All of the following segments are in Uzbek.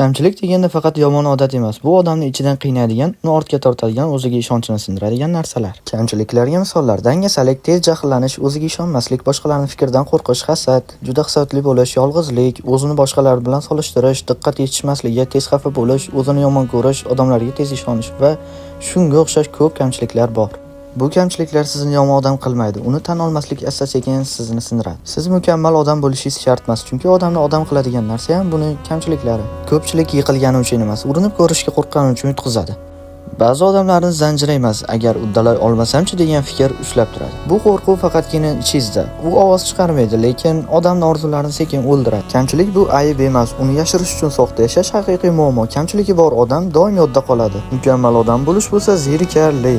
Kamchilik deganda faqat yomon odat emas. Bu odamni ichidan qiynaydigan, uni ortga tortadigan, o'ziga ishonchini sindiradigan narsalar. Kamchiliklarga misollar: dangasalik, tez jahllanish, o'ziga ishonmaslik, boshqalarning fikridan qo'rqish, hasad, juda hisobli bo'lish, yolg'izlik, o'zini boshqalar bilan solishtirish, diqqat yetishmasligi, tez xafa bo'lish, o'zini yomon ko'rish, odamlarga tez ishonish va shunga o'xshash ko'p kamchiliklar bor. Bu kamchiliklar sizni yomon odam qilmaydi. Uni tan olmaslik asta-sekin sizni sindiradi. Siz mukammal odam bo'lishingiz shart emas, chunki odamni odam qiladigan narsa ham buni kamchiliklari. Ko'pchilik yiqilgani uchun emas, urinib ko'rishga qo'rqqani uchun yutqizadi. Ba'zi odamlarning zanjiri emas, agar uddalay olmasam-chi degan fikr ushlab turadi. Bu qo'rquv faqatgina ichingizda. U ovoz chiqarmaydi, lekin odamning orzularini sekin o'ldiradi. Kamchilik bu ayb emas, uni yashirish uchun soxta yashash haqiqiy muammo. Kamchiligi bor odam doim yodda qoladi. Mukammal odam bo'lish bo'lsa zerikarli.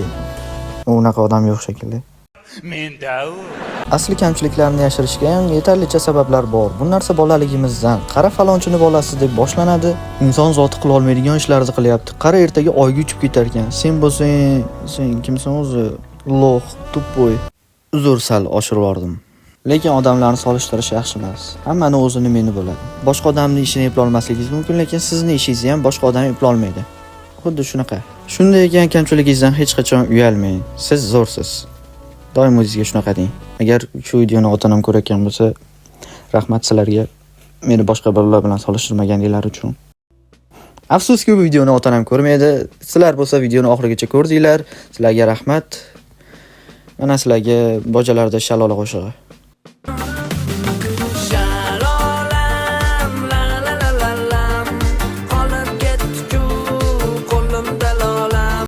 Unaqa odam yo'q shekilli. Menda asli kamchiliklarni yashirishga ham yetarlicha sabablar bor. Bu narsa bolaligimizdan, qara falonchini bolasi deb boshlanadi. Inson zoti qila olmaydigan ishlarni qilyapti. Qara ertaga oyga uchib ketar ekan. Sen bo'lsang, sen kimsan o'zi? Loh, tuppoy. Uzr, sal oshirib yordim. Lekin odamlarni solishtirish yaxshi emas. Hammani o'zini meni bo'ladi. Boshqa odamning ishini eplay olmasligingiz mumkin, lekin sizning ishingizni ham boshqa odam eplay olmaydi. Xuddi shunaqa. Shunday ekan, kamchiligingizdan hech qachon uyalmang. Siz zo'rsiz. Doim o'zingizga shunaqa deng. Agar shu videoni otanam ko'rayotgan bo'lsa, rahmat sizlarga. Meni boshqa bolalar bilan solishtirmaganliklari uchun. Afsuski bu videoni otanam ko'rmaydi. Sizlar bo'lsa videoni oxirigacha ko'rdinglar. Sizlarga rahmat. Mana sizlarga bojalarda shalola qo'shig'i.